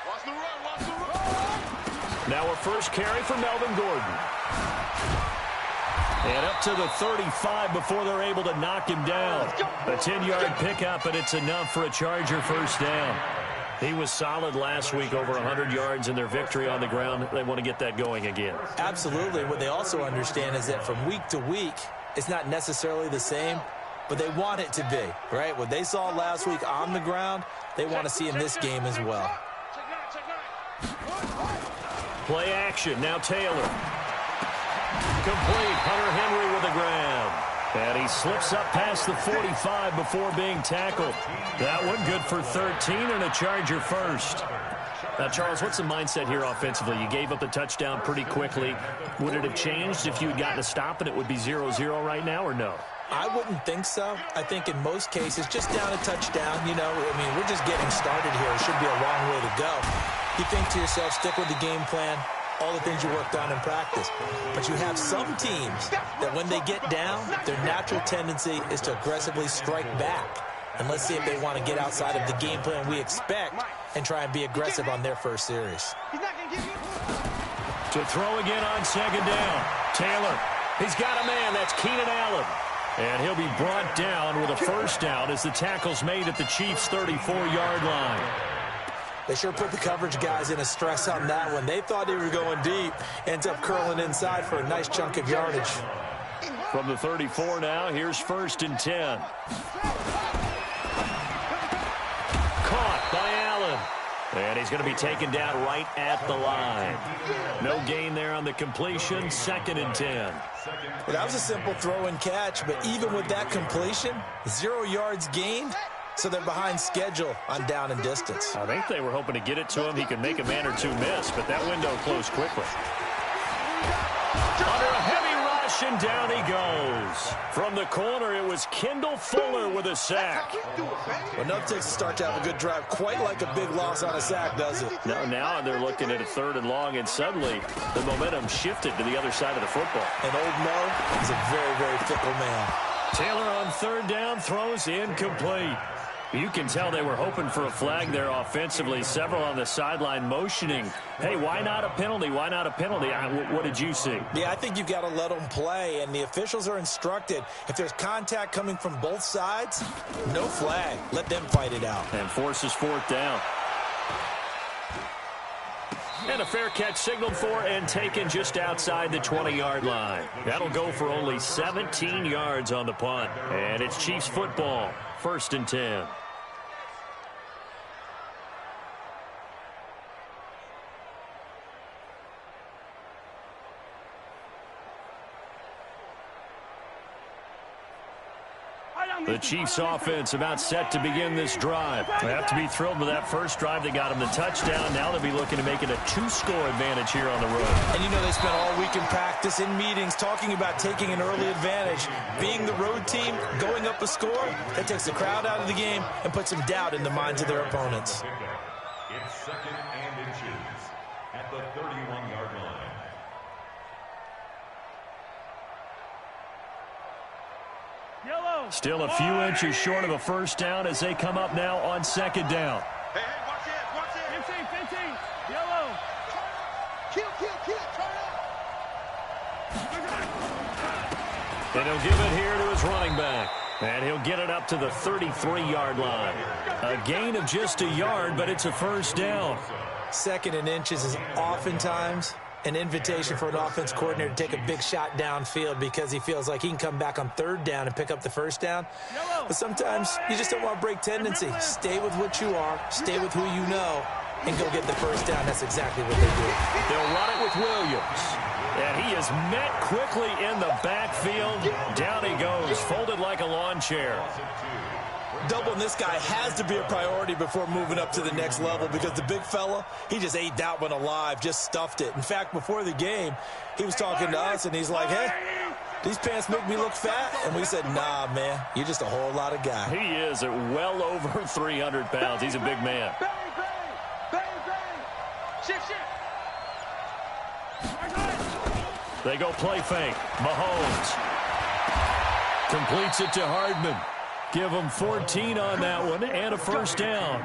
Watch the run, watch the run. Now a first carry for Melvin Gordon. And up to the 35 before they're able to knock him down. A 10-yard pickup, and it's enough for a Charger first down. He was solid last week, over 100 yards in their victory on the ground. They want to get that going again. Absolutely. What they also understand is that from week to week, it's not necessarily the same, but they want it to be, right? What they saw last week on the ground, they want to see in this game as well. Play action. Now Taylor. Complete. Hunter Henry with the grab. And he slips up past the 45 before being tackled. That one good for 13 and a Charger first. Now, Charles, what's the mindset here offensively? You gave up the touchdown pretty quickly. Would it have changed if you had gotten a stop and it would be 0-0 right now, or no? I wouldn't think so. I think in most cases, just down a touchdown, you know, I mean, we're just getting started here. It should be a long way to go. You think to yourself, stick with the game plan, all the things you worked on in practice. But you have some teams that when they get down, their natural tendency is to aggressively strike back. And let's see if they want to get outside of the game plan we expect and try and be aggressive on their first series. To throw again on second down. Taylor, he's got a man. That's Keenan Allen. And he'll be brought down with a first down as the tackle's made at the Chiefs' 34-yard line. They sure put the coverage guys in a stress on that one. They thought they were going deep. Ends up curling inside for a nice chunk of yardage. From the 34 now, here's 1st and 10. Caught by Allen. And he's going to be taken down right at the line. No gain there on the completion. 2nd and 10. Well, that was a simple throw and catch, but even with that completion, 0 yards gained. So they're behind schedule on down and distance. I think they were hoping to get it to him. He could make a man or two miss, but that window closed quickly. Under a heavy rush, and down he goes. From the corner, it was Kendall Fuller with a sack. Well, nothing takes a start to have a good drive quite like a big loss on a sack, does it? No, now they're looking at a 3rd and long, and suddenly the momentum shifted to the other side of the football. And old Mo is a very, very fickle man. Taylor on 3rd down, throws incomplete. You can tell they were hoping for a flag there offensively. Several on the sideline motioning. Hey, why not a penalty? Why not a penalty? What did you see? Yeah, I think you've got to let them play, and the officials are instructed. If there's contact coming from both sides, no flag. Let them fight it out. And forces 4th down. And a fair catch signaled for and taken just outside the 20-yard line. That'll go for only 17 yards on the punt. And it's Chiefs football, 1st and 10. The Chiefs offense about set to begin this drive. They have to be thrilled with that first drive. They got them the touchdown. Now they'll be looking to make it a 2-score advantage here on the road. And you know they spent all week in practice, in meetings, talking about taking an early advantage. Being the road team, going up a score, that takes the crowd out of the game and puts some doubt in the minds of their opponents. It's 2nd and inches at the 31-yard line. Still a few inches short of a first down as they come up now on 2nd down. Hey, watch it, watch it. 15, yellow. Kill, turn up. And he'll give it here to his running back. And he'll get it up to the 33-yard line. A gain of just a yard, but it's a first down. 2nd and inches is oftentimes an invitation for an offense coordinator to take a big shot downfield because he feels like he can come back on 3rd down and pick up the first down. But sometimes you just don't want to break tendency. Stay with what you are, stay with who you know, and go get the first down. That's exactly what they do. They'll run it with Williams. And he is met quickly in the backfield. Down he goes, folded like a lawn chair. Doubling this guy has to be a priority before moving up to the next level because the big fella, he just ate that one alive, just stuffed it. In fact, before the game, he was talking to us, and he's like, hey, these pants make me look fat? And we said, nah, man, you're just a whole lot of guy. He is at well over 300 pounds. He's a big man. They go play fake. Mahomes completes it to Hardman. Give him 14 on that one and a first down.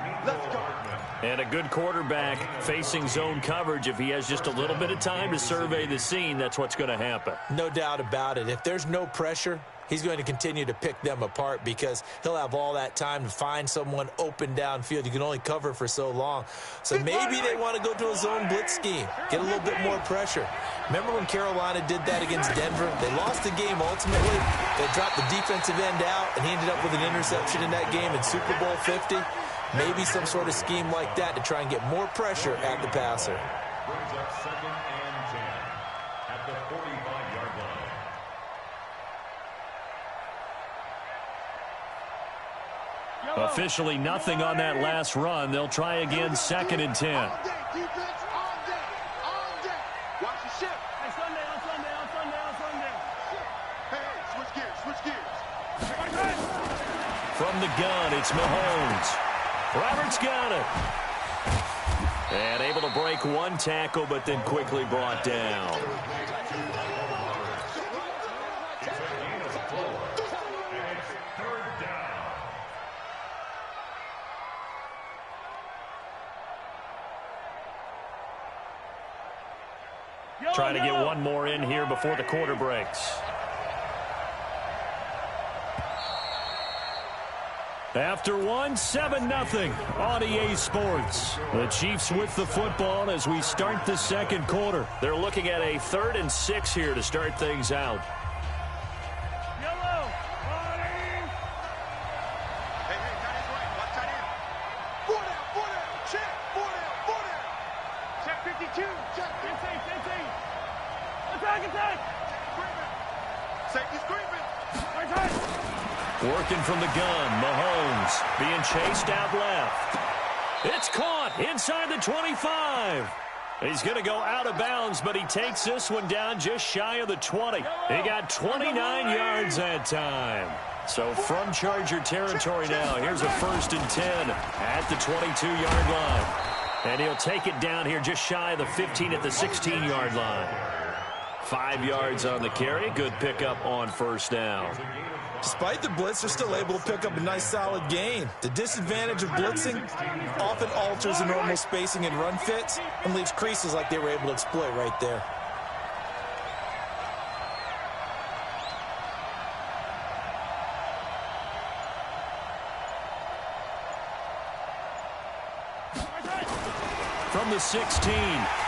And a good quarterback facing zone coverage. If he has just a little bit of time to survey the scene, that's what's going to happen. No doubt about it. If there's no pressure, he's going to continue to pick them apart because he'll have all that time to find someone open downfield. You can only cover for so long. So maybe they want to go to a zone blitz scheme, get a little bit more pressure. Remember when Carolina did that against Denver? They lost the game ultimately. They dropped the defensive end out, and he ended up with an interception in that game in Super Bowl 50. Maybe some sort of scheme like that to try and get more pressure at the passer. Brings up 2nd and 10 at the 45-yard line. Officially nothing on that last run. They'll try again, 2nd and 10. All day, defense, all day, all day. Watch the shift. Hey, Sunday. Hey, switch gears. From the gun, it's Mahomes. Roberts got it. And able to break one tackle, but then quickly brought down. Trying to get one more in here before the quarter breaks. After one, 7-0 on EA Sports. The Chiefs with the football as we start the second quarter. They're looking at a 3rd and 6 here to start things out. Yellow. Hey, got his right. Watch that in. 4 down. Check. 4 down. Check 52. Check. Insane. Attack. Safety screaming. Right. Working from the gun, Mahomes being chased out left. It's caught inside the 25. He's going to go out of bounds, but he takes this one down just shy of the 20. He got 29 yards that time. So from Charger territory now, here's a 1st and 10 at the 22-yard line. And he'll take it down here just shy of the 15 at the 16-yard line. 5 yards on the carry. Good pickup on first down. Despite the blitz, they're still able to pick up a nice, solid gain. The disadvantage of blitzing often alters the normal spacing and run fits and leaves creases like they were able to exploit right there. From the 16,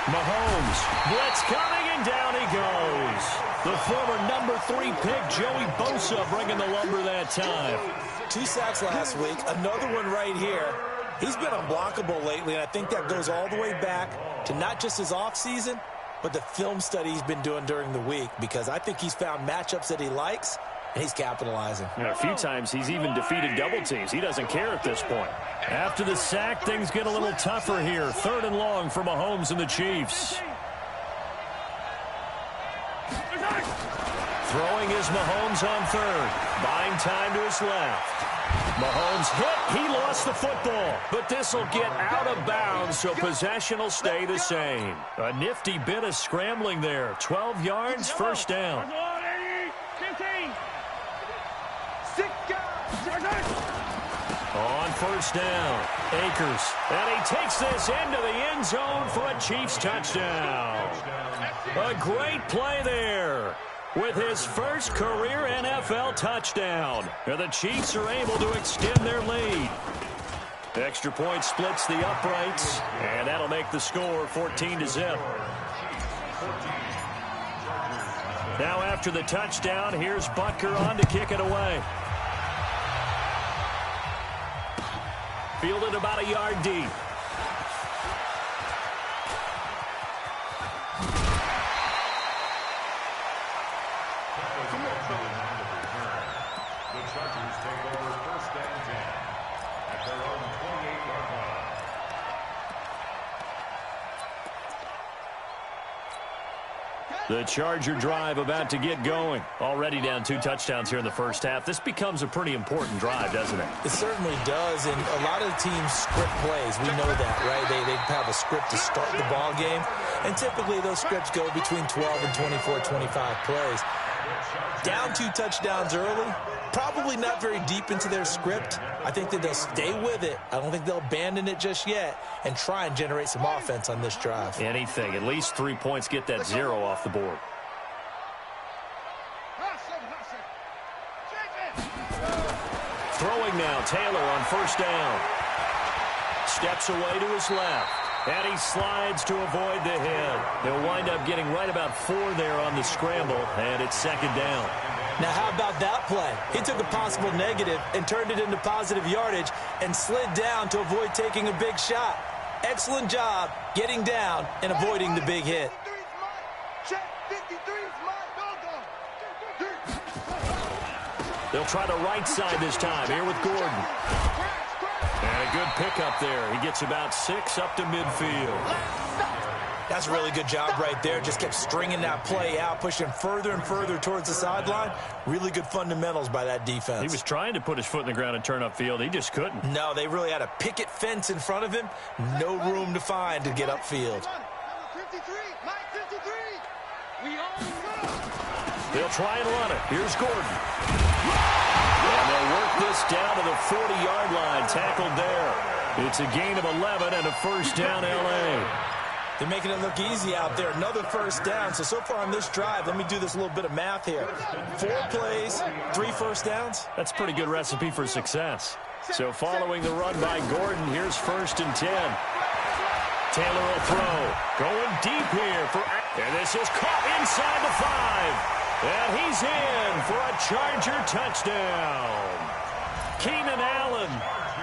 Mahomes. Blitz coming, and down he goes. The former number 3 pick, Joey Bosa, bringing the lumber that time. 2 sacks last week, another one right here. He's been unblockable lately, and I think that goes all the way back to not just his offseason, but the film study he's been doing during the week, because I think he's found matchups that he likes, and he's capitalizing. And a few times he's even defeated double teams. He doesn't care at this point. After the sack, things get a little tougher here. 3rd and long for Mahomes and the Chiefs. Throwing is Mahomes on 3rd. Buying time to his left. Mahomes hit. He lost the football. But this will get out of bounds, so possession will stay the same. A nifty bit of scrambling there. 12 yards, first down. 15. 6 guys. On first down, Akers. And he takes this into the end zone for a Chiefs touchdown. A great play there with his first career NFL touchdown. And the Chiefs are able to extend their lead. Extra point splits the uprights, and that'll make the score 14-0. Now after the touchdown, here's Butker on to kick it away. Fielded about a yard deep. The Chargers take over 1st and 10 at their own 28-yard line. The Charger drive about to get going. Already down 2 touchdowns here in the first half. This becomes a pretty important drive, doesn't it? It certainly does, and a lot of the teams script plays. We know that, right? They have a script to start the ball game, and typically those scripts go between 12 and 24, 25 plays. Down 2 touchdowns early, Probably not very deep into their script. I think that they'll stay with it. I don't think they'll abandon it just yet and try and generate some offense on this drive. Anything. At least 3 points, get that 0 off the board. Throwing now, Taylor on first down. Steps away to his left. And he slides to avoid the hit. He'll wind up getting right about 4 there on the scramble, and it's second down. Now, how about that play? He took a possible negative and turned it into positive yardage and slid down to avoid taking a big shot. Excellent job getting down and avoiding the big hit. They'll try the right side this time, here with Gordon. And a good pickup there. He gets about 6 up to midfield. That's a really good job right there. Just kept stringing that play out, pushing further and further towards the sideline. Really good fundamentals by that defense. He was trying to put his foot in the ground and turn upfield. He just couldn't. No, they really had a picket fence in front of him. No room to find to get upfield. They'll try and run it. Here's Gordon. And they'll work this down to the 40-yard line. Tackled there. It's a gain of 11 and a first down, L.A. They're making it look easy out there. Another first down. So far on this drive, let me do this little bit of math here. 4 plays, 3 first downs. That's a pretty good recipe for success. So following the run by Gordon, here's 1st and 10. Taylor will throw. Going deep here for... And this is caught inside the 5. And he's in for a Charger touchdown. Keenan Allen,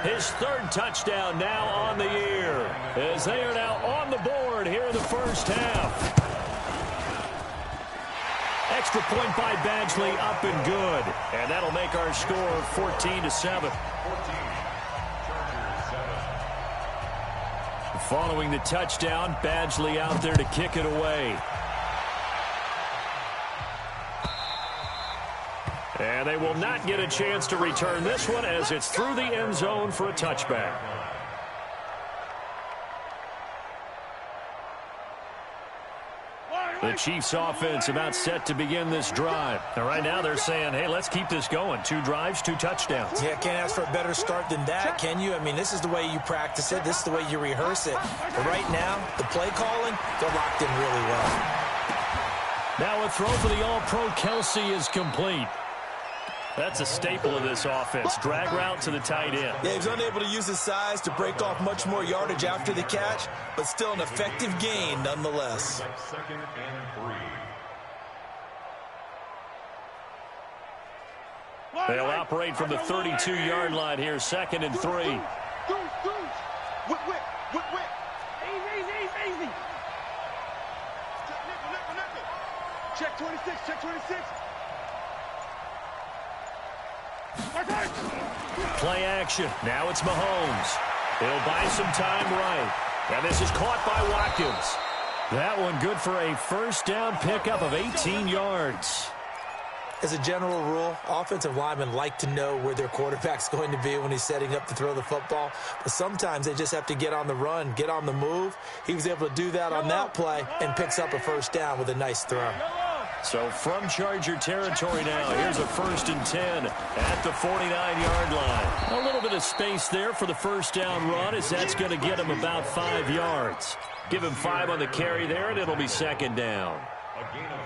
his 3rd touchdown now on the year, as they are now on the board here in the first half. Extra point by Badgley, up and good. And that'll make our score 14-7. Following the touchdown, Badgley out there to kick it away. And they will not get a chance to return this one as it's through the end zone for a touchback. The Chiefs offense about set to begin this drive. And right now they're saying, hey, let's keep this going. 2 drives, 2 touchdowns. Yeah, can't ask for a better start than that, can you? I mean, this is the way you practice it. This is the way you rehearse it. But right now, the play calling, they're locked in really well. Now a throw for the All-Pro Kelsey is complete. That's a staple of this offense. Drag route to the tight end. Yeah, he was unable to use his size to break off much more yardage after the catch, but still an effective gain nonetheless. 2nd and 3. They'll operate from the 32-yard line here, 2nd and 3. Easy. Check 26, check 26. Play action. Now it's Mahomes. He'll buy some time right. And this is caught by Watkins. That one good for a first down pickup of 18 yards. As a general rule, offensive linemen like to know where their quarterback's going to be when he's setting up to throw the football. But sometimes they just have to get on the run, get on the move. He was able to do that on that play and picks up a first down with a nice throw. So from Charger territory now, here's a 1st and 10 at the 49-yard line. A little bit of space there for the first down run, as that's going to get him about 5 yards. Give him 5 on the carry there, and it'll be 2nd down.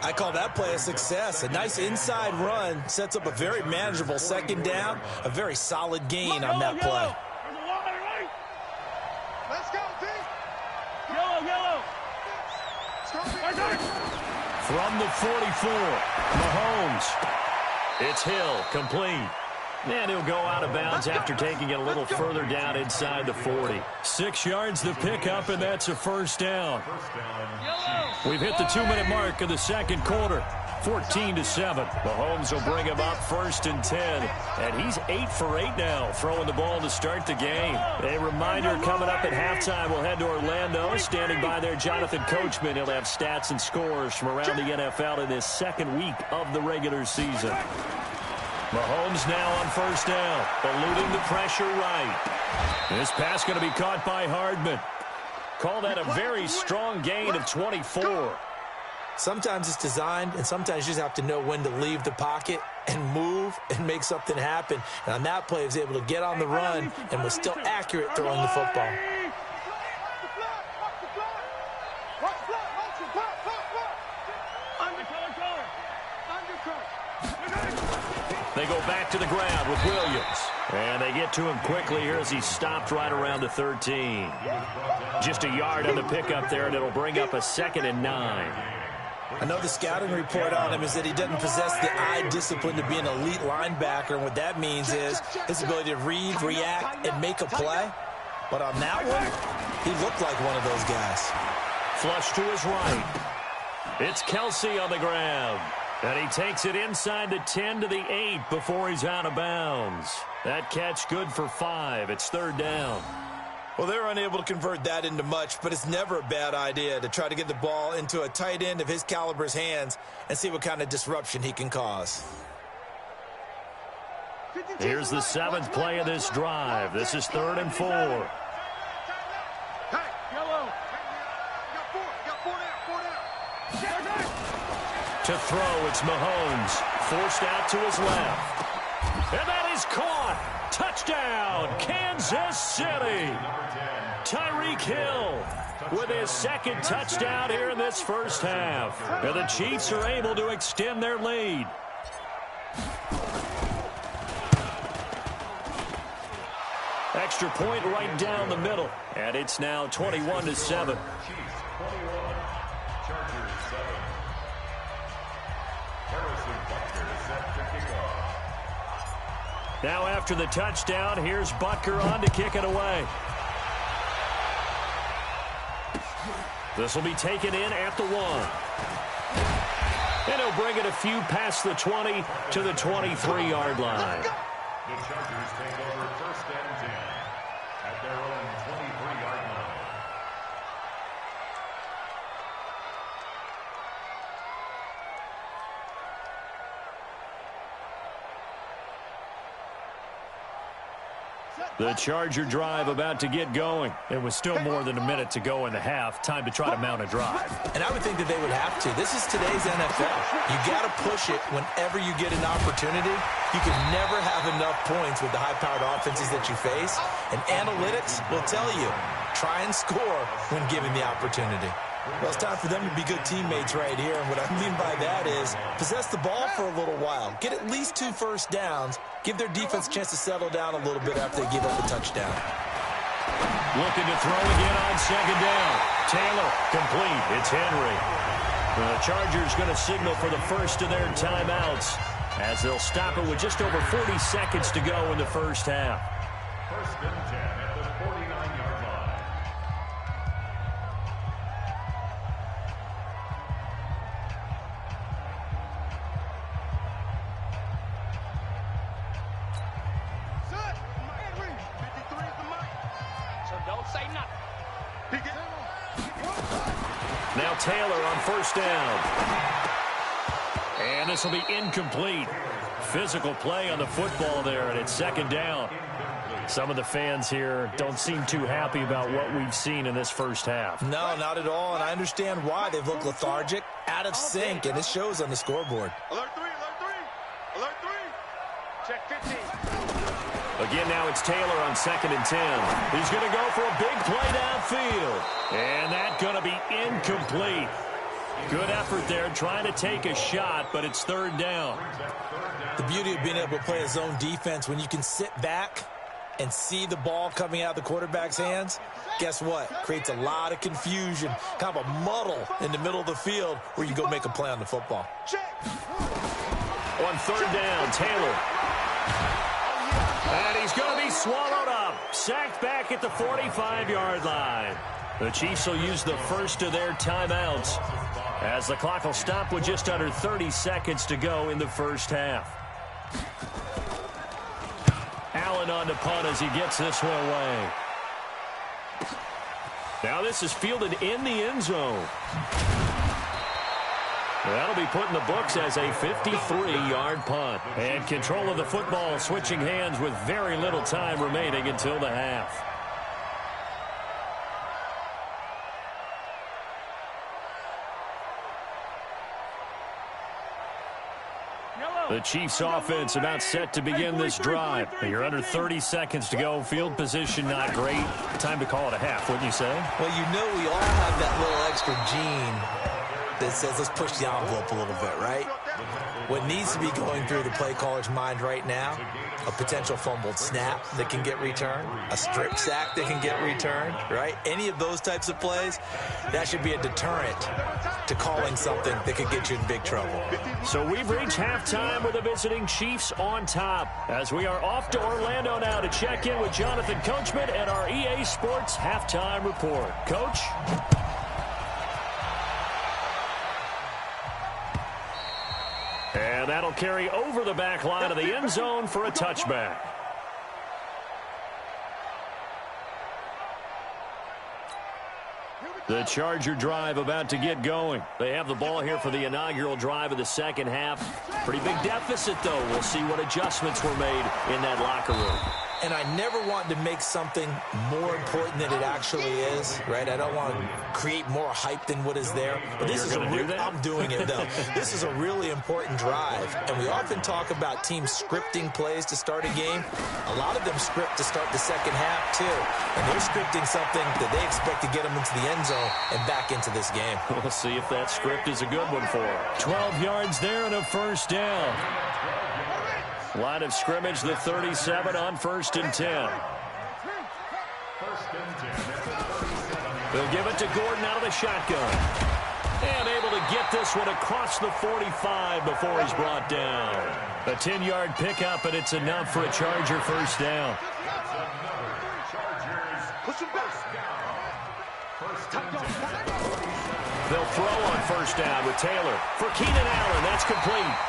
I call that play a success. A nice inside run sets up a very manageable 2nd down, a very solid gain on that play. Let's go, D. Yellow. From the 44, Mahomes. It's Hill, complete. And he'll go out of bounds after taking it a little further down inside the 40. 6 yards the pickup, and that's a first down. We've hit the 2-minute mark of the 2nd quarter. 14-7. Mahomes will bring him up 1st and 10. And he's 8 for 8 now, throwing the ball to start the game. A reminder coming up at halftime, we'll head to Orlando. Standing by there, Jonathan Coachman. He'll have stats and scores from around the NFL in this 2nd week of the regular season. Mahomes now on first down, eluding the pressure right. This pass going to be caught by Hardman. Call that a very strong gain of 24. Sometimes it's designed, and sometimes you just have to know when to leave the pocket and move and make something happen. And on that play, he was able to get on the run and was still accurate throwing the football. They go back to the ground with Williams. And they get to him quickly here as he stopped right around the 13. Just a yard on the pickup there, and it'll bring up a 2nd and 9. I know the scouting report on him is that he doesn't possess the eye discipline to be an elite linebacker, and what that means is his ability to read, react, and make a play. But on that one, he looked like one of those guys. Flush to his right. It's Kelsey on the ground. And he takes it inside the 10 to the 8 before he's out of bounds. That catch good for 5. It's 3rd down. Well, they're unable to convert that into much, but it's never a bad idea to try to get the ball into a tight end of his caliber's hands and see what kind of disruption he can cause. Here's the 7th play of this drive. This is 3rd and 4. Hey, yellow. Got four down. To throw, it's Mahomes. Forced out to his left. And that is caught. Touchdown, Kansas City. Tyreek Hill with his 2nd touchdown here in this first half. And the Chiefs are able to extend their lead. Extra point right down the middle. And it's now 21-7. Now after the touchdown, here's Butker on to kick it away. This will be taken in at the 1. And he'll bring it a few past the 20 to the 23-yard line. The Chargers take over 1st and 10 at their own 23-yard line. The Charger drive about to get going. It was still more than a minute to go in the half. Time to try to mount a drive. And I would think that they would have to. This is today's NFL. You got to push it whenever you get an opportunity. You can never have enough points with the high-powered offenses that you face. And analytics will tell you, try and score when given the opportunity. Well, it's time for them to be good teammates right here. And what I mean by that is possess the ball for a little while. Get at least 2 first downs. Give their defense a chance to settle down a little bit after they give up a touchdown. Looking to throw again on 2nd down. Taylor, complete. It's Henry. The Chargers going to signal for the first of their timeouts as they'll stop it with just over 40 seconds to go in the first half. 1st and 10 at the 49-yard line. Now Taylor on 1st down. And this will be incomplete. Physical play on the football there, and it's 2nd down. Some of the fans here don't seem too happy about what we've seen in this first half. No, not at all, and I understand why. They've looked lethargic, out of sync, and it shows on the scoreboard. Alert 3, alert 3. Check 15. Again, now it's Taylor on 2nd and 10. He's going to go for a big play downfield. And that's going to be incomplete. Good effort there trying to take a shot, but it's 3rd down. The beauty of being able to play a zone defense, when you can sit back and see the ball coming out of the quarterback's hands, guess what? Creates a lot of confusion, kind of a muddle in the middle of the field where you go make a play on the football. On 3rd down, Taylor. And he's going to be swallowed up. Sacked back at the 45-yard line. The Chiefs will use the first of their timeouts as the clock will stop with just under 30 seconds to go in the first half. Allen on the punt as he gets this one away. Now this is fielded in the end zone. That'll be put in the books as a 53-yard punt. And control of the football switching hands with very little time remaining until the half. The Chiefs offense about set to begin this drive. You're under 30 seconds to go. Field position not great. Time to call it a half, wouldn't you say? Well, you know we all have that little extra gene that says let's push the envelope a little bit, right? What needs to be going through the play caller's mind right now, a potential fumbled snap that can get returned, a strip sack that can get returned, right? Any of those types of plays, that should be a deterrent to calling something that could get you in big trouble. So we've reached halftime with the visiting Chiefs on top, as we are off to Orlando now to check in with Jonathan Coachman and our EA Sports Halftime Report. Coach? And that'll carry over the back line of the end zone for a touchback. The Charger drive about to get going. They have the ball here for the inaugural drive of the second half. Pretty big deficit, though. We'll see what adjustments were made in that locker room. And I never want to make something more important than it actually is, right? I don't want to create more hype than what is there. But this is I'm doing it, though. This is a really important drive. And we often talk about teams scripting plays to start a game. A lot of them script to start the second half, too. And they're scripting something that they expect to get them into the end zone and back into this game. We'll see if that script is a good one for them. 12 yards there and a first down. Line of scrimmage, the 37 on 1st and 10. They'll give it to Gordon out of the shotgun. And able to get this one across the 45 before he's brought down. A 10-yard pickup, and it's enough for a Charger first down. They'll throw on 1st down with Taylor. For Keenan Allen, that's complete.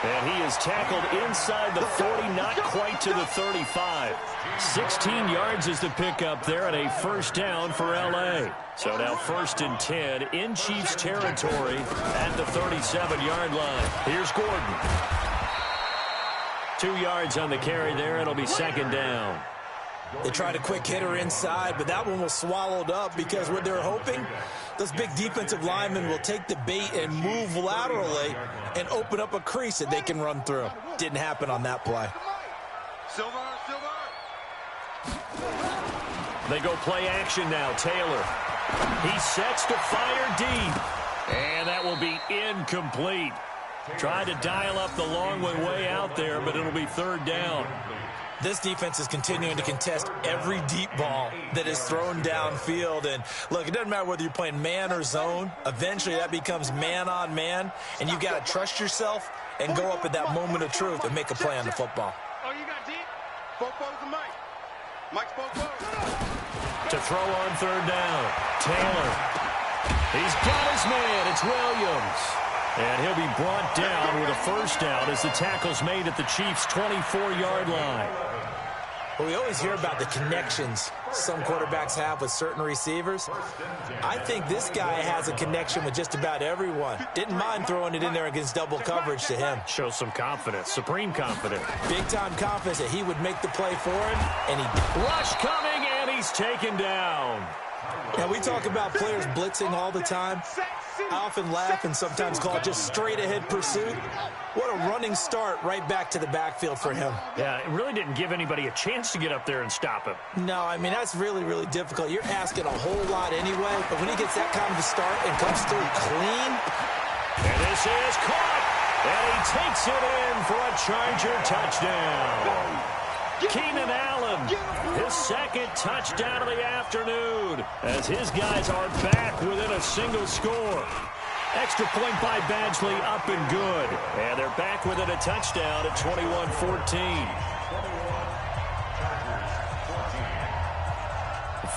And he is tackled inside the 40, not quite to the 35. 16 yards is the pickup there, and a first down for L.A. So now 1st and 10 in Chiefs territory at the 37-yard line. Here's Gordon. 2 yards on the carry there. It'll be 2nd down. They tried a quick hitter inside, but that one was swallowed up because what they're hoping, those big defensive linemen will take the bait and move laterally and open up a crease that they can run through. Didn't happen on that play. Silver. They go play action now. Taylor. He sets to fire deep. And that will be incomplete. Tried to dial up the long way out there, but it'll be 3rd down. This defense is continuing to contest every deep ball that is thrown downfield. And, look, it doesn't matter whether you're playing man or zone. Eventually, that becomes man-on-man, and you've got to trust yourself and go up at that moment of truth and make a play on the football. Oh, you got deep? Fofo's and Mike. Mike's Fofo. To throw on 3rd down. Taylor. He's got his man. It's Williams. And he'll be brought down with a first down as the tackle's made at the Chiefs' 24-yard line. Well, we always hear about the connections some quarterbacks have with certain receivers. I think this guy has a connection with just about everyone. Didn't mind throwing it in there against double coverage to him. Shows some confidence, supreme confidence. Big-time confidence that he would make the play for him, and he Rush coming, and he's taken down. Now, we talk about players blitzing all the time. I often laugh and sometimes call it just straight-ahead pursuit. What a running start right back to the backfield for him. Yeah, it really didn't give anybody a chance to get up there and stop him. No, I mean, that's really, really difficult. You're asking a whole lot anyway, but when he gets that kind of a start and comes through clean. And this is caught, and he takes it in for a Charger touchdown. Keenan Allen, his 2nd touchdown of the afternoon, as his guys are back within a single score. Extra point by Badgley, up and good. And they're back within a touchdown at 21-14.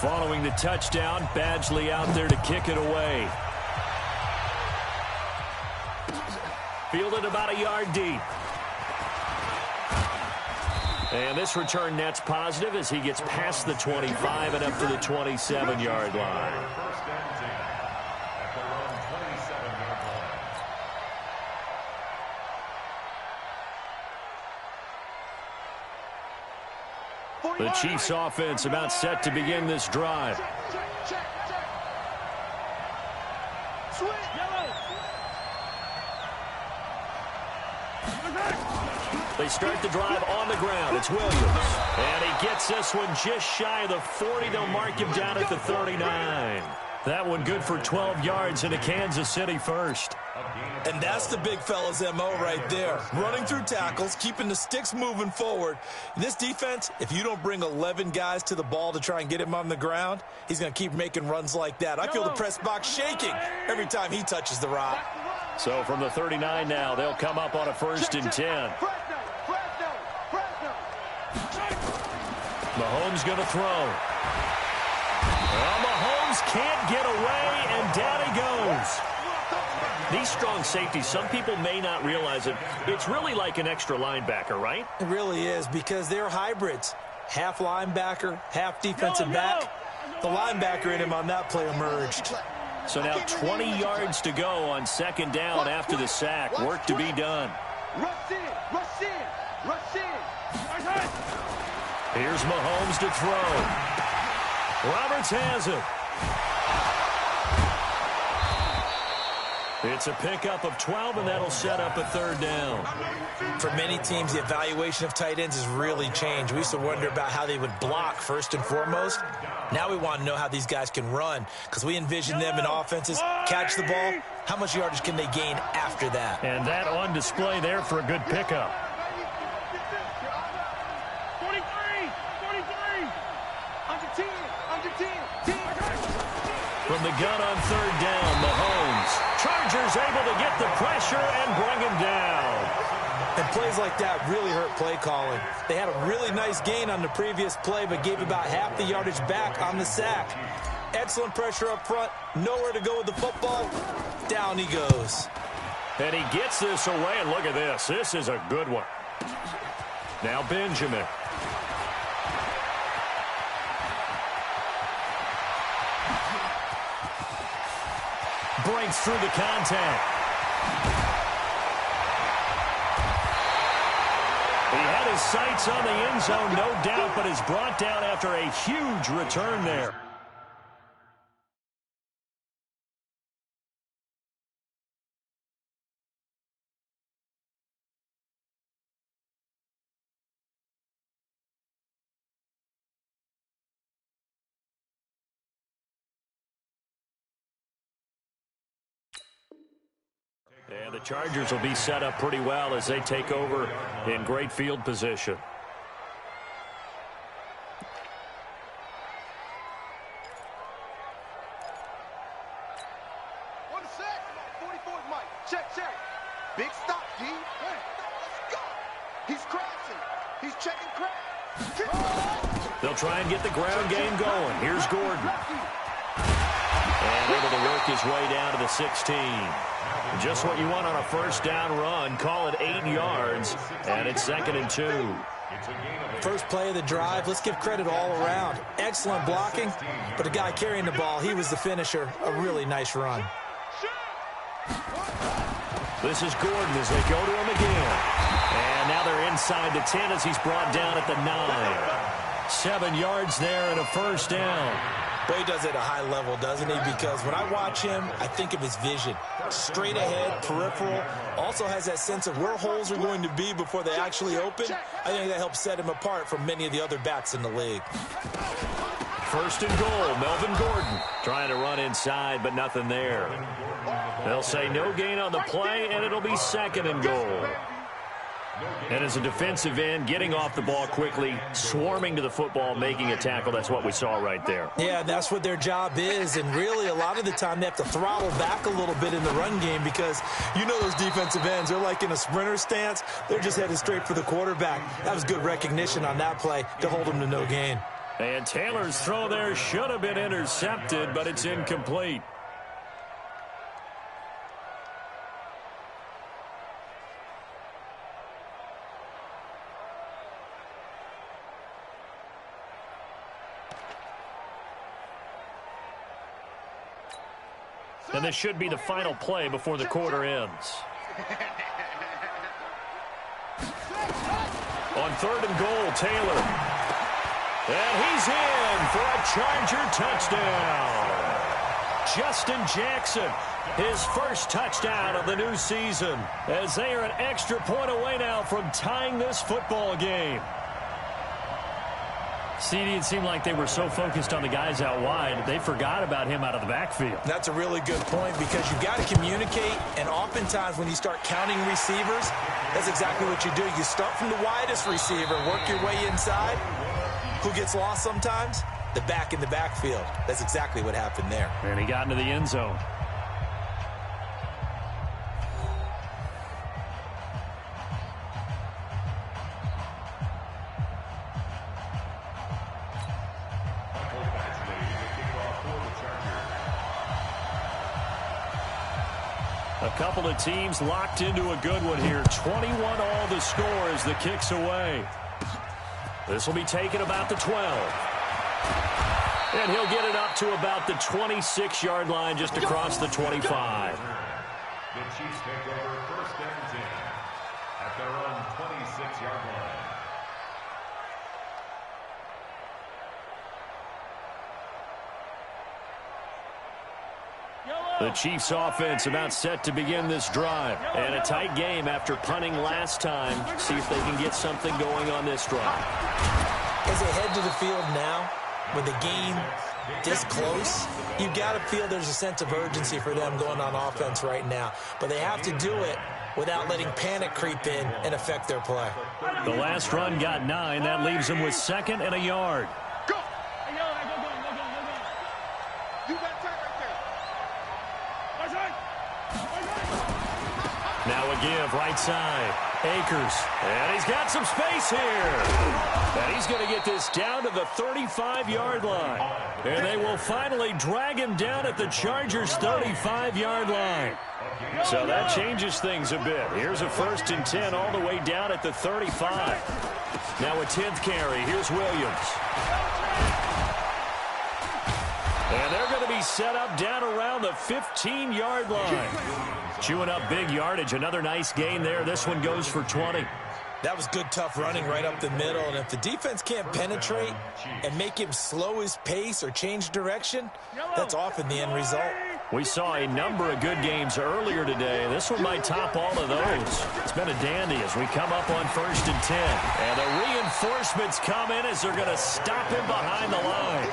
Following the touchdown, Badgley out there to kick it away. Fielded about a yard deep. And this return net's positive as he gets past the 25 and up to the 27-yard line. The Chiefs offense about set to begin this drive. Swing. Yellow. They start the drive on the ground. It's Williams. And he gets this one just shy of the 40. They'll mark him down at the 39. That one good for 12 yards into Kansas City first. And that's the big fella's MO right there. Running through tackles, keeping the sticks moving forward. This defense, if you don't bring 11 guys to the ball to try and get him on the ground, he's going to keep making runs like that. I feel the press box shaking every time he touches the rock. So from the 39 now, they'll come up on a 1st and 10. Mahomes going to throw. Well, Mahomes can't get away, and down he goes. These strong safeties, some people may not realize it. It's really like an extra linebacker, right? It really is, because they're hybrids. Half linebacker, half defensive back. The linebacker in him on that play emerged. So now 20 yards to go on 2nd down after the sack. Work to be done. Rush in, rush in, rush in. Here's Mahomes to throw. Roberts has it. It's a pickup of 12, and that'll set up a 3rd down. For many teams, the evaluation of tight ends has really changed. We used to wonder about how they would block first and foremost. Now we want to know how these guys can run, because we envision them in offenses, catch the ball. How much yardage can they gain after that? And that on display there for a good pickup. 43, 43. Under 10, under 10, 10. From the gun on 3rd down, Mahomes. Chargers able to get the pressure and bring him down. And plays like that really hurt play calling. They had a really nice gain on the previous play, but gave about half the yardage back on the sack. Excellent pressure up front. Nowhere to go with the football. Down he goes. And he gets this away, and look at this. This is a good one. Now Benjamin. Breaks through the contact. He had his sights on the end zone, no doubt, but is brought down after a huge return there. And the Chargers will be set up pretty well as they take over in great field position. What a sack. 44's Mike. Check, check. Big stop, D. Hey, let's go. He's crashing. He's checking crash. They'll try and get the ground game going. Here's Gordon. And able to work his way down to the 16. Just what you want on a 1st down run. Call it 8 yards, and it's 2nd and 2. First play of the drive. Let's give credit all around. Excellent blocking, but the guy carrying the ball, he was the finisher. A really nice run. This is Gordon as they go to him again. And now they're inside the 10 as he's brought down at the 9. 7 yards there and a 1st down. Boy, he does it at a high level, doesn't he? Because when I watch him, I think of his vision. Straight ahead, peripheral. Also has that sense of where holes are going to be before they actually open. I think that helps set him apart from many of the other backs in the league. 1st and goal, Melvin Gordon trying to run inside, but nothing there. They'll say no gain on the play, and it'll be 2nd and goal. And as a defensive end, getting off the ball quickly, swarming to the football, making a tackle, that's what we saw right there. Yeah, that's what their job is, and really a lot of the time they have to throttle back a little bit in the run game because you know those defensive ends, they're like in a sprinter stance. They're just headed straight for the quarterback. That was good recognition on that play to hold him to no gain. And Taylor's throw there should have been intercepted, but it's incomplete. And this should be the final play before the quarter ends. On 3rd and goal, Taylor. And he's in for a Charger touchdown. Justin Jackson, his first touchdown of the new season, as they are an extra point away now from tying this football game. CD, it seemed like they were so focused on the guys out wide, they forgot about him out of the backfield. That's a really good point because you've got to communicate, and oftentimes when you start counting receivers, that's exactly what you do. You start from the widest receiver, work your way inside. Who gets lost sometimes? The back in the backfield. That's exactly what happened there. And he got into the end zone. A couple of teams locked into a good one here. 21 all the score as the kick's away. This will be taken about the 12. And he'll get it up to about the 26-yard line just across the 25. The Chiefs take over first and 10 at their own 26-yard line. The Chiefs offense about set to begin this drive. And a tight game after punting last time. See if they can get something going on this drive. As they head to the field now, with the game this close, you've got to feel there's a sense of urgency for them going on offense right now. But they have to do it without letting panic creep in and affect their play. The last run got 9. That leaves them with 2nd and a yard. Go! You got time right there. Now a give, right side. Akers. And he's got some space here. And he's going to get this down to the 35-yard line. And they will finally drag him down at the Chargers' 35-yard line. So that changes things a bit. Here's a 1st and 10 all the way down at the 35. Now a 10th carry. Here's Williams. And they're going to be set up down around the 15-yard line. Chewing up big yardage. Another nice gain there. This one goes for 20. That was good, tough running right up the middle. And if the defense can't penetrate and make him slow his pace or change direction, that's often the end result. We saw a number of good games earlier today. This one might top all of those. It's been a dandy as we come up on 1st and 10. And the reinforcements come in as they're going to stop him behind the line.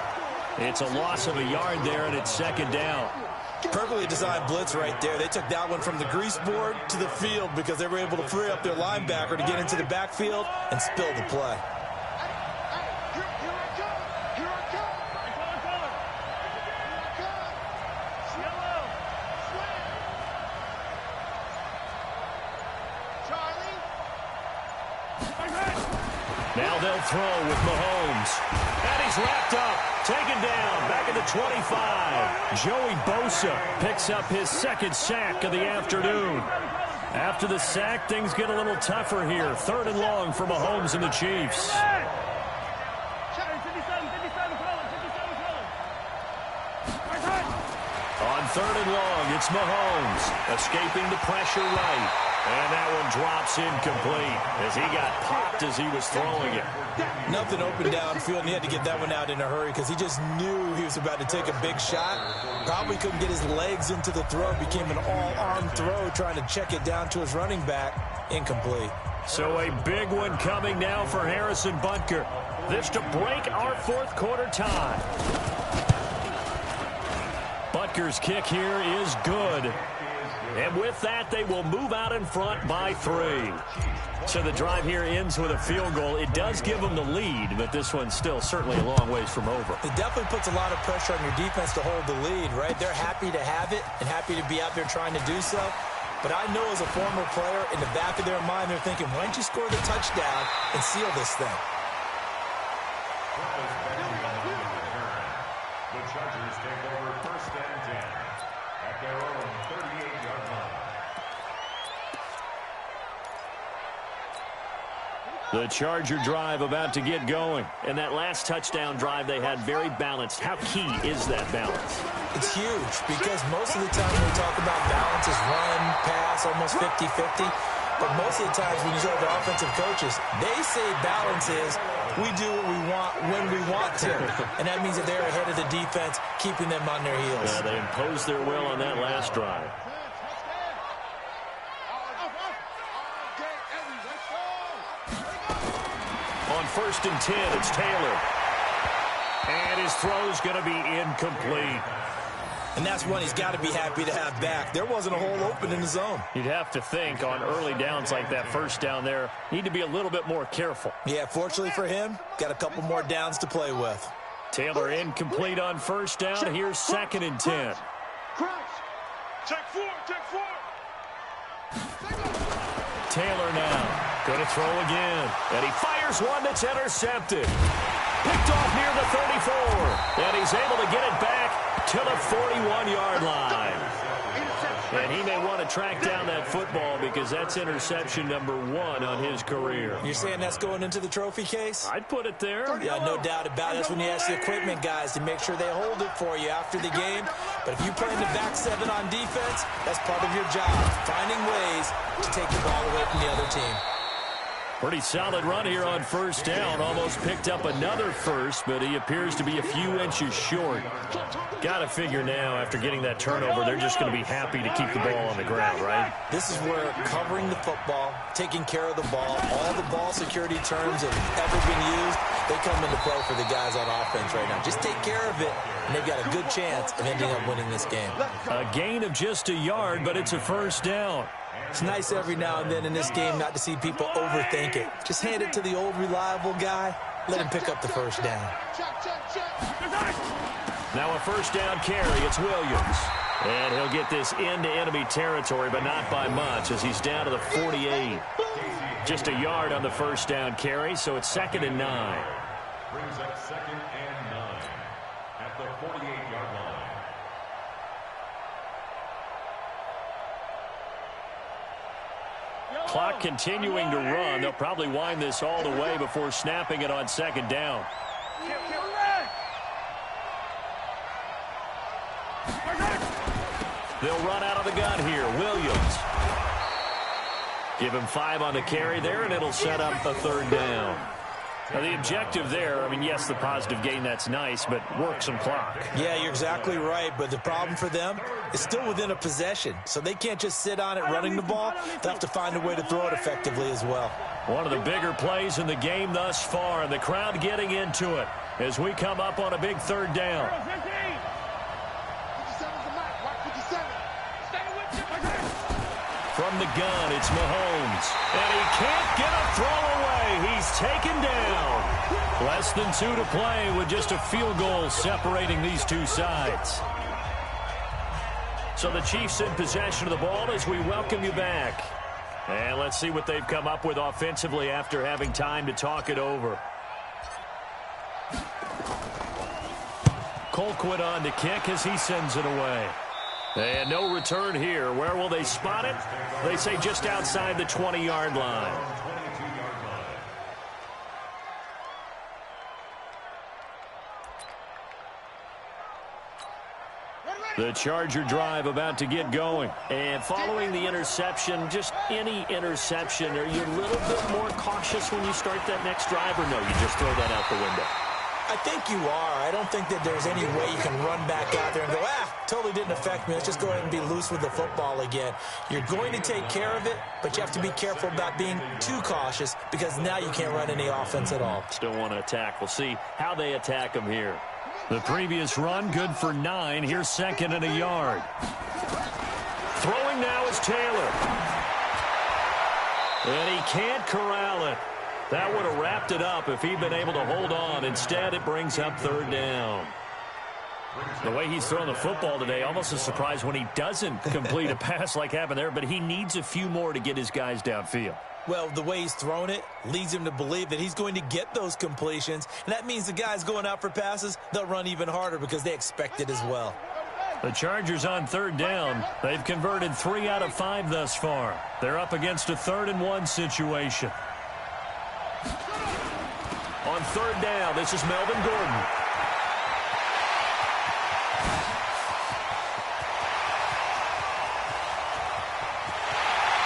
It's a loss of a yard there, and it's 2nd down. Perfectly designed blitz right there. They took that one from the grease board to the field because they were able to free up their linebacker to get into the backfield and spill the play. Now they'll throw with Mahomes. And he's wrapped up. Taken down. Back at the 25. Joey Bosa picks up his 2nd sack of the afternoon. After the sack, things get a little tougher here. 3rd and long for Mahomes and the Chiefs. On 3rd and long, it's Mahomes escaping the pressure right. And that one drops incomplete as he got popped as he was throwing it. Nothing open downfield, and he had to get that one out in a hurry because he just knew he was about to take a big shot. Probably couldn't get his legs into the throw. Became an all-arm throw trying to check it down to his running back. Incomplete. So a big one coming now for Harrison Butker. This to break our 4th quarter tie. Butker's kick here is good. And with that, they will move out in front by 3. So the drive here ends with a field goal. It does give them the lead, but this one's still certainly a long ways from over. It definitely puts a lot of pressure on your defense to hold the lead, right? They're happy to have it and happy to be out there trying to do so. But I know as a former player, in the back of their mind, they're thinking, why don't you score the touchdown and seal this thing? The Chargers take over 1st and 10 at their own 38-yard line. The Charger drive about to get going. And that last touchdown drive they had very balanced. How key is that balance? It's huge because most of the time when we talk about balance is run, pass, almost 50-50. But most of the times when you talk to offensive coaches, they say balance is we do what we want when we want to. And that means that they're ahead of the defense, keeping them on their heels. Yeah, they imposed their will on that last drive. On 1st and 10, it's Taylor. And his throw's going to be incomplete. And that's one he's got to be happy to have back. There wasn't a hole open in the zone. You'd have to think on early downs like that first down there, need to be a little bit more careful. Yeah, fortunately for him, got a couple more downs to play with. Taylor incomplete on 1st down. Here's 2nd and 10. Check four. Taylor now going to throw again. And he fires one that's intercepted. Picked off near the 34. And he's able to get it back to the 41-yard line. And he may want to track down that football because that's interception number 1 on his career. You're saying that's going into the trophy case? I'd put it there. Yeah, no doubt about it. That's when you ask the equipment guys to make sure they hold it for you after the game. But if you play in the back 7 on defense, that's part of your job, finding ways to take the ball away from the other team. Pretty solid run here on 1st down. Almost picked up another first, but he appears to be a few inches short. Got to figure now, after getting that turnover, they're just going to be happy to keep the ball on the ground, right? This is where covering the football, taking care of the ball, all the ball security terms have ever been used, they come into play for the guys on offense right now. Just take care of it, and they've got a good chance of ending up winning this game. A gain of just a yard, but it's a 1st down. It's nice every now and then in this game not to see people overthink it. Just hand it to the old reliable guy. Let him pick up the 1st down. Now a 1st down carry. It's Williams. And he'll get this into enemy territory, but not by much as he's down to the 48. Just a yard on the 1st down carry, so it's 2nd and 9. Brings up 2nd and 9 at the 48-yard line. Clock continuing to run. They'll probably wind this all the way before snapping it on 2nd down. They'll run out of the gun here. Williams. Give him 5 on the carry there, and it'll set up a 3rd down. Now, the objective there, I mean, yes, the positive gain, that's nice, but work some clock. Yeah, you're exactly right, but the problem for them is still within a possession, so they can't just sit on it running the ball. They'll have to find a way to throw it effectively as well. One of the bigger plays in the game thus far, and the crowd getting into it as we come up on a big 3rd down. From the gun, it's Mahomes. And he can't get a throw away. He's taken down. Less than 2 to play with just a field goal separating these two sides. So the Chiefs in possession of the ball as we welcome you back. And let's see what they've come up with offensively after having time to talk it over. Colquitt on to kick as he sends it away. And no return here. Where will they spot it? They say just outside the 20-yard line. The Charger drive about to get going. And following the interception, just any interception, are you a little bit more cautious when you start that next drive, or no, you just throw that out the window? I think you are. I don't think that there's any way you can run back out there and go, totally didn't affect me. Let's just go ahead and be loose with the football again. You're going to take care of it, but you have to be careful about being too cautious because now you can't run any offense at all. Still want to attack. We'll see how they attack him here. The previous run, good for 9. Here's 2nd and a yard. Throwing now is Taylor. And he can't corral it. That would have wrapped it up if he'd been able to hold on. Instead, it brings up 3rd down. The way he's throwing the football today, almost a surprise when he doesn't complete a pass like happened there, but he needs a few more to get his guys downfield. Well, the way he's thrown it leads him to believe that he's going to get those completions. And that means the guys going out for passes, they'll run even harder because they expect it as well. The Chargers on 3rd down. They've converted 3 out of 5 thus far. They're up against a 3rd and 1 situation. On 3rd down, this is Melvin Gordon.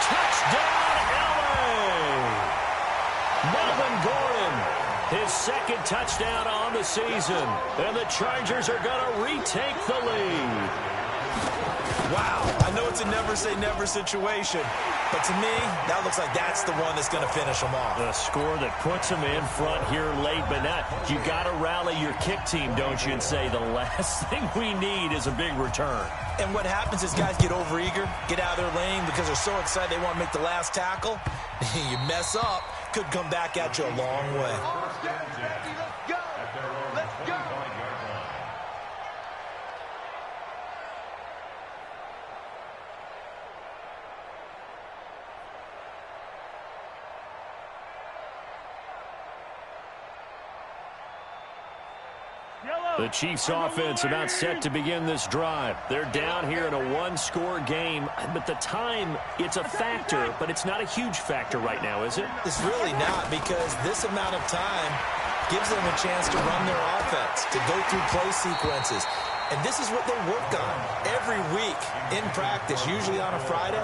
Touchdown, LA! Melvin Gordon, his 2nd touchdown on the season. And the Chargers are going to retake the lead. Wow, I know it's a never-say-never situation, but to me, that looks like that's the one that's going to finish them off. The score that puts them in front here late, but not. You got to rally your kick team, don't you, and say the last thing we need is a big return. And what happens is guys get overeager, get out of their lane because they're so excited they want to make the last tackle. You mess up, could come back at you a long way. Let's go. Let's go. The Chiefs offense about set to begin this drive. They're down here in a one-score game, but the time, it's a factor, but it's not a huge factor right now, is it? It's really not, because this amount of time gives them a chance to run their offense, to go through play sequences. And this is what they work on every week in practice, usually on a Friday.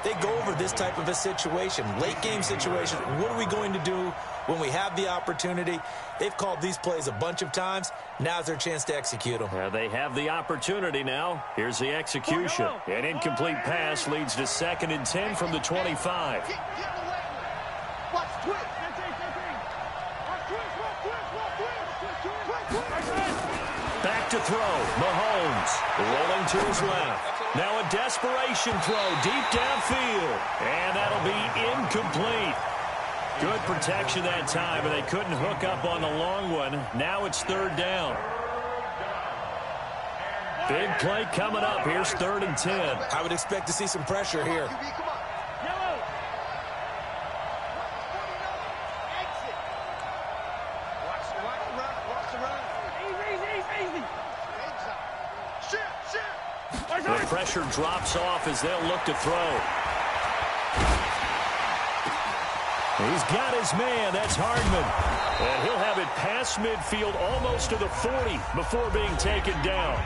They go over this type of a situation, late game situation. What are we going to do when we have the opportunity? They've called these plays a bunch of times. Now's their chance to execute them. They have the opportunity now. Here's the execution. An incomplete pass leads to 2nd and 10 from the 25. Watch twist. Back to throw. Mahomes rolling to his left. Now a desperation throw deep downfield. And that'll be incomplete. Good protection that time, but they couldn't hook up on the long one. Now it's 3rd down. Big play coming up. Here's 3rd and 10. I would expect to see some pressure here. The pressure drops off as they'll look to throw. He's got his man. That's Hardman. And he'll have it past midfield almost to the 40 before being taken down.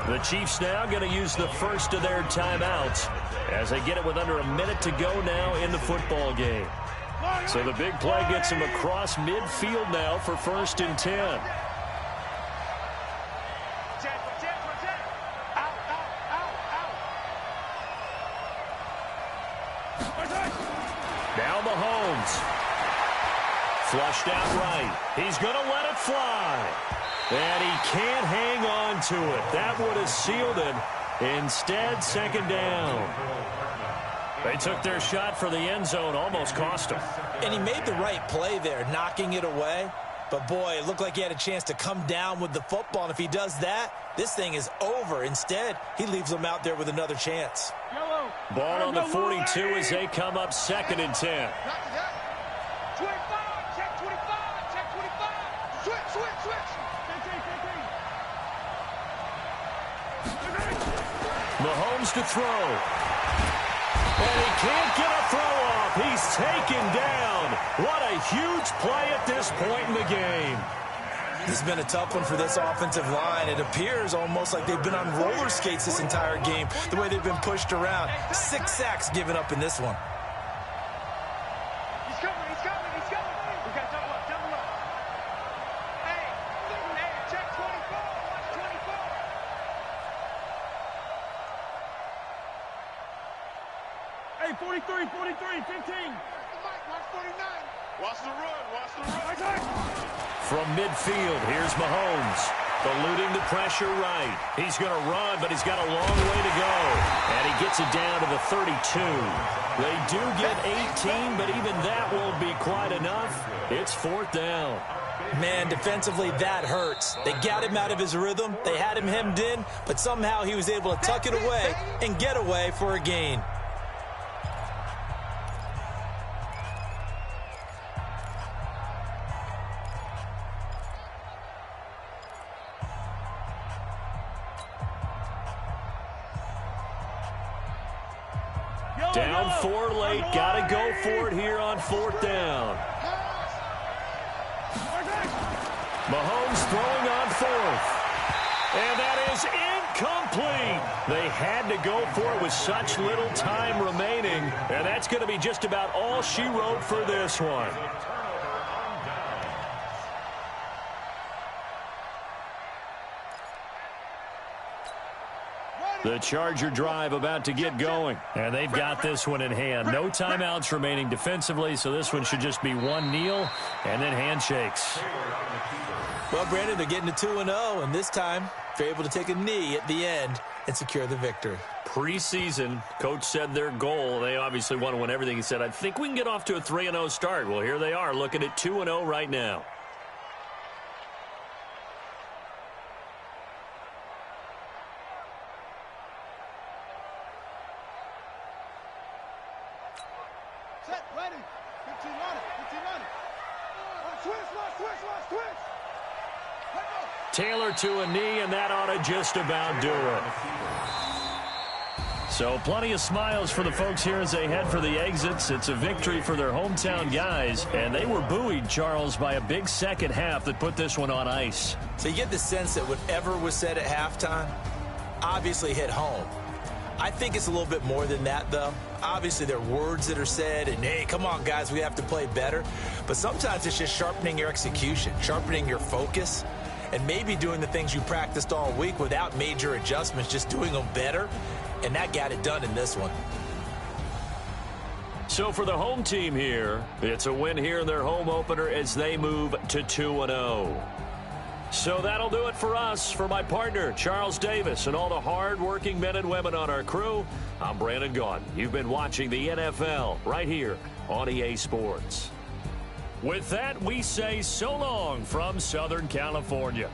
The Chiefs now going to use the first of their timeouts as they get it with under a minute to go now in the football game. So the big play gets him across midfield now for 1st and 10. Now Mahomes. Flushed out right. He's going to let it fly. And he can't hang on to it. That would have sealed it. Instead, 2nd down. They took their shot for the end zone, almost cost him. And he made the right play there, knocking it away. But, boy, it looked like he had a chance to come down with the football. And if he does that, this thing is over. Instead, he leaves them out there with another chance. Ball on the 42 as they come up 2nd and 10. 25, check 25, check 25. Switch. Mahomes to throw. And he can't get a throw off. He's taken down. What a huge play at this point in the game. This has been a tough one for this offensive line. It appears almost like they've been on roller skates this entire game, the way they've been pushed around. 6 sacks given up in this one. He's coming. We got double up. Hey, check 24. Watch 24. Hey, 43, 15. Watch 49. Watch the run. From midfield, here's Mahomes. Eluding the pressure right. He's going to run, but he's got a long way to go. And he gets it down to the 32. They do get 18, but even that won't be quite enough. It's 4th down. Man, defensively, that hurts. They got him out of his rhythm. They had him hemmed in, but somehow he was able to tuck it away and get away for a gain. Down 4 late. Got to go for it here on 4th down. Mahomes throwing on 4th. And that is incomplete. They had to go for it with such little time remaining. And that's going to be just about all she wrote for this one. The Charger drive about to get going. And they've got this one in hand. No timeouts remaining defensively, so this one should just be one kneel and then handshakes. Well, Brandon, they're getting to 2-0, and this time they're able to take a knee at the end and secure the victory. Preseason, coach said their goal, they obviously want to win everything. He said, I think we can get off to a 3-0 start. Well, here they are looking at 2-0 right now. Set, ready. 15 on it. 15 on it. Switch. Taylor to a knee, and that ought to just about do it. So plenty of smiles for the folks here as they head for the exits. It's a victory for their hometown guys, and they were buoyed, Charles, by a big second half that put this one on ice. So you get the sense that whatever was said at halftime obviously hit home. I think it's a little bit more than that, though. Obviously, there are words that are said, and, hey, come on, guys, we have to play better. But sometimes it's just sharpening your execution, sharpening your focus, and maybe doing the things you practiced all week without major adjustments, just doing them better. And that got it done in this one. So for the home team here, it's a win here in their home opener as they move to 2-0. So that'll do it for us. For my partner, Charles Davis, and all the hard-working men and women on our crew, I'm Brandon Gaudin. You've been watching the NFL right here on EA Sports. With that, we say so long from Southern California.